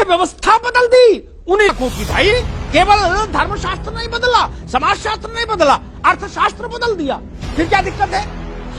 अर्थव्यवस्था बदल दी उन्हें की भाई। केवल धर्मशास्त्र नहीं बदला, समाजशास्त्र नहीं बदला, अर्थशास्त्र बदल दिया। फिर क्या दिक्कत है?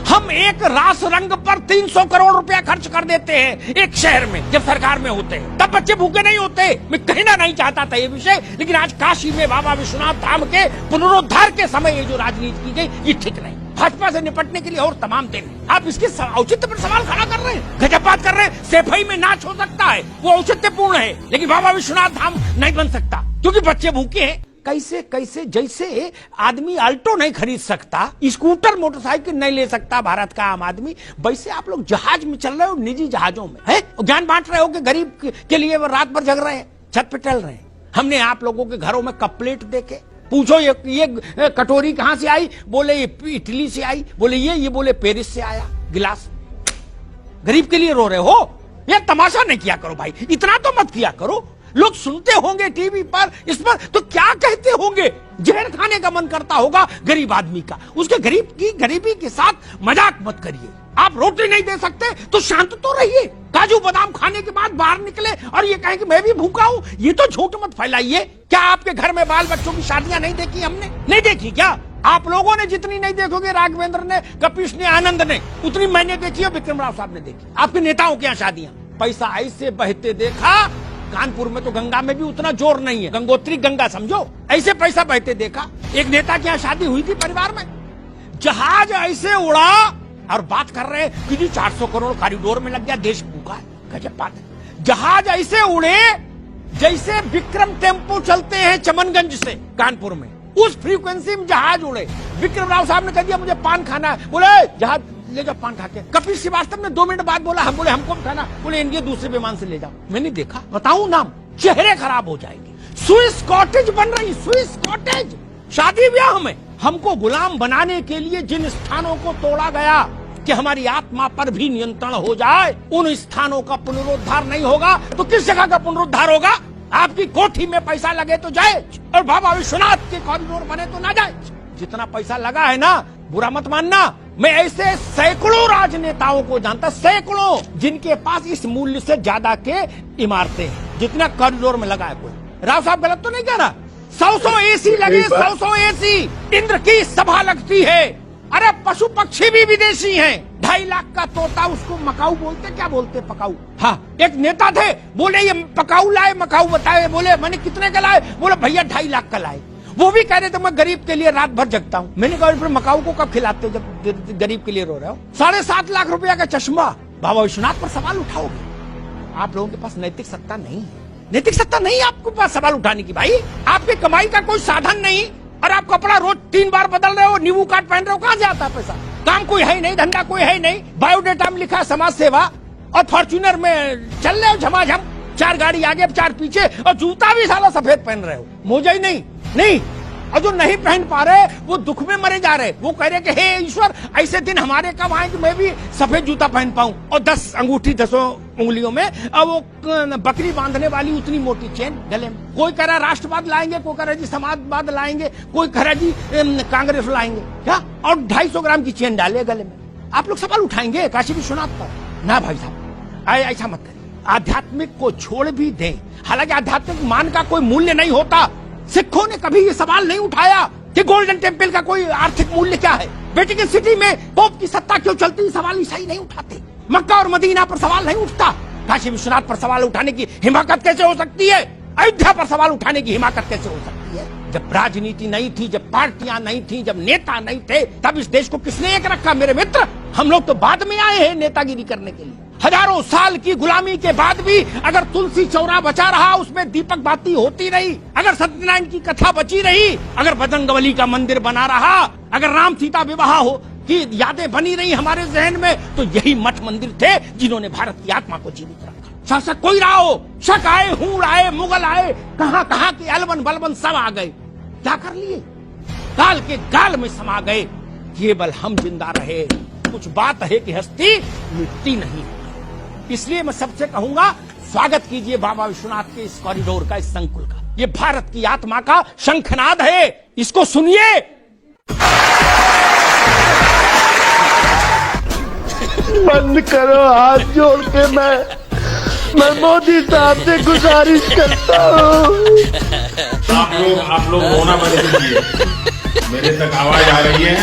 हम एक रास रंग पर 300 करोड़ रुपया खर्च कर देते हैं एक शहर में, जब सरकार में होते हैं तब बच्चे भूखे नहीं होते। मैं कहना नहीं चाहता था ये विषय, लेकिन आज काशी में बाबा विश्वनाथ धाम के पुनरुद्धार के समय ये जो राजनीति की गई ये ठीक नहीं। भाजपा से निपटने के लिए और तमाम दिन आप इसके औचित्य पर सवाल खड़ा कर रहे हैं, गजब बात कर रहे हैं। सैफई में नाच हो सकता है, वो औचित्यपूर्ण है, लेकिन बाबा विश्वनाथ धाम नहीं बन सकता क्योंकि बच्चे भूखे हैं। कैसे कैसे, जैसे आदमी अल्टो नहीं खरीद सकता, स्कूटर मोटरसाइकिल नहीं ले सकता भारत का आम आदमी, वैसे आप लोग जहाज में चल रहे हो, निजी जहाजों में है, ज्ञान बांट रहे हो कि गरीब के लिए वो रात भर जग रहे हैं, छत पे टहल रहे हैं। हमने आप लोगों के घरों में कप प्लेट देखे, पूछो ये कटोरी कहां से आई, बोले ये इटली से आई, बोले ये बोले पेरिस से आया गिलास। गरीब के लिए रो रहे हो? ये तमाशा नहीं किया करो भाई, इतना तो मत किया करो। लोग सुनते होंगे टीवी पर, इस पर, तो क्या कहते होंगे? जहर खाने का मन करता होगा गरीब आदमी का। उसके गरीबी के साथ मजाक मत करिए। आप रोटी नहीं दे सकते तो शांत तो रहिए। काजू बादाम खाने के बाद बाहर निकले और ये कहें कि मैं भी भूखा हूँ, ये तो झूठ मत फैलाइए। क्या आपके घर में बाल बच्चों की शादियां नहीं देखी हमने? नहीं देखी क्या? आप लोगों ने जितनी नहीं देखोगे, राघवेंद्र ने, कपिश ने, आनंद ने, उतनी मैंने देखी और विक्रम राव साहब ने देखी। आपके नेताओं के यहाँ शादियां पैसा ऐसे बहते देखा। कानपुर में तो गंगा में भी उतना जोर नहीं है, गंगोत्री गंगा समझो, ऐसे पैसा बहते देखा। एक नेता की यहाँ शादी हुई थी परिवार में, जहाज ऐसे उड़ा और बात कर रहे हैं कि जी 400 करोड़ कॉरिडोर में लग गया, देश भूखा है। गजब बात है। जहाज ऐसे उड़े जैसे विक्रम टेम्पो चलते हैं चमनगंज से कानपुर में, उस फ्रीक्वेंसी में जहाज उड़े। विक्रम राव साहब ने कह दिया मुझे पान खाना है, बोले जहाज ले जाओ पान खा के। कपिल श्रीवास्तव ने 2 मिनट बाद बोला, हम बोले हमको खाना, बोले इंडिया दूसरे विमान से ले जाओ। मैंने देखा, बताऊं नाम, चेहरे खराब हो जाएंगे। स्विस कॉटेज बन रही, स्विस कॉटेज शादी ब्याह में। हमको गुलाम बनाने के लिए जिन स्थानों को तोड़ा गया कि हमारी आत्मा पर भी नियंत्रण हो जाए, उन स्थानों का पुनरुद्धार नहीं होगा तो किस जगह का पुनरुद्धार होगा? आपकी कोठी में पैसा लगे तो जाए और बाबा विश्वनाथ के कॉरिडोर बने तो ना जाए। जितना पैसा लगा है ना, बुरा मत मानना, मैं ऐसे सैकड़ों राजनेताओं को जानता, सैकड़ों, जिनके पास इस मूल्य से ज्यादा के इमारतें हैं जितना कॉरिडोर में लगा है। कोई राव साहब गलत तो नहीं कह रहा? 100 एसी लगे, 100 एसी, इंद्र की सभा लगती है। अरे पशु पक्षी भी विदेशी हैं। 2.5 लाख का तोता, उसको मकाऊ बोलते, क्या बोलते? पकाऊ। हाँ, एक नेता थे, बोले ये पकाऊ लाए, मकाऊ बताए। बोले मैंने कितने का लाए? बोले भैया 2.5 लाख का लाए। वो भी कह रहे थे मैं गरीब के लिए रात भर जगता हूँ। मैंने कहा फिर मकाऊ को कब खिलाते जब गरीब के लिए रो रहे हो? 7.5 लाख रुपया का चश्मा। बाबा विश्वनाथ पर सवाल उठाओगे? आप लोगों के पास नैतिक सत्ता नहीं है। नैतिक सत्ता नहीं है आपके पास सवाल उठाने की। भाई आपकी कमाई का कोई साधन नहीं और आप कपड़ा रोज 3 बार बदल रहे हो, नींबू काट पहन रहे हो, कहां से आता है पैसा? काम कोई है नहीं, धंधा कोई है नहीं, बायोडेटा में लिखा समाज सेवा, और फॉर्च्यूनर में चल रहे हो झमाझम, 4 गाड़ी आगे 4 पीछे, और जूता भी साला सफेद पहन रहे हो, मोजा ही नहीं। और जो नहीं पहन पा रहे वो दुख में मरे जा रहे। वो कह रहे कि हे ईश्वर, ऐसे दिन हमारे कब आए कि मैं भी सफेद जूता पहन पाऊं, और 10 अंगूठी 10 उंगलियों में, और वो बकरी बांधने वाली उतनी मोटी चेन गले में। कोई कह रहा राष्ट्रवाद लाएंगे, कोई कह रहा जी समाजवाद लाएंगे, कोई कह रहा जी कांग्रेस लाएंगे, क्या? और 250 ग्राम की चेन डाले गले में। आप लोग सवाल उठाएंगे काशी विश्वनाथ पर? ना भाई साहब, ऐसा मत करिए। आध्यात्मिक को छोड़ भी दें, हालांकि आध्यात्मिक मान का कोई मूल्य नहीं होता। सिखों ने कभी ये सवाल नहीं उठाया कि गोल्डन टेम्पल का कोई आर्थिक मूल्य क्या है, वेटिकन सिटी में पोप की सत्ता क्यों चलती, सवाल ईसाई नहीं उठाते। मक्का और मदीना पर सवाल नहीं उठता। काशी विश्वनाथ पर सवाल उठाने की हिमाकत कैसे हो सकती है? अयोध्या पर सवाल उठाने की हिमाकत कैसे हो सकती है? जब राजनीति नहीं थी, जब पार्टियां नहीं थी, जब नेता नहीं थे, तब इस देश को किसने एक रखा? मेरे मित्र, हम लोग तो बाद में आए हैं नेतागिरी करने के लिए। हजारों साल की गुलामी के बाद भी अगर तुलसी चौरा बचा रहा, उसमें दीपक बाती होती रही, अगर सत्यनारायण की कथा बची रही, अगर बजरंगबली का मंदिर बना रहा, अगर राम सीता विवाह हो की यादें बनी रही हमारे जहन में, तो यही मठ मंदिर थे जिन्होंने भारत की आत्मा को जीवित रखा। शासक कोई रहा हो, शक आए, हूड़ आए, मुगल आए, कहां कहां के अलवन बलवन सब आ गए, क्या कर लिए? काल के गाल में समा गए। केवल हम जिंदा रहे। कुछ बात है कि हस्ती मिटती नहीं। इसलिए मैं सबसे कहूंगा, स्वागत कीजिए बाबा विश्वनाथ के इस कॉरिडोर का, इस संकुल का। ये भारत की आत्मा का शंखनाद है, इसको सुनिए। बंद करो, हाथ जोड़ के मैं मैं मोदी साहब से गुजारिश करता हूँ। आप लोग रोना बंद कीजिए, मेरे तक आवाज आ रही है।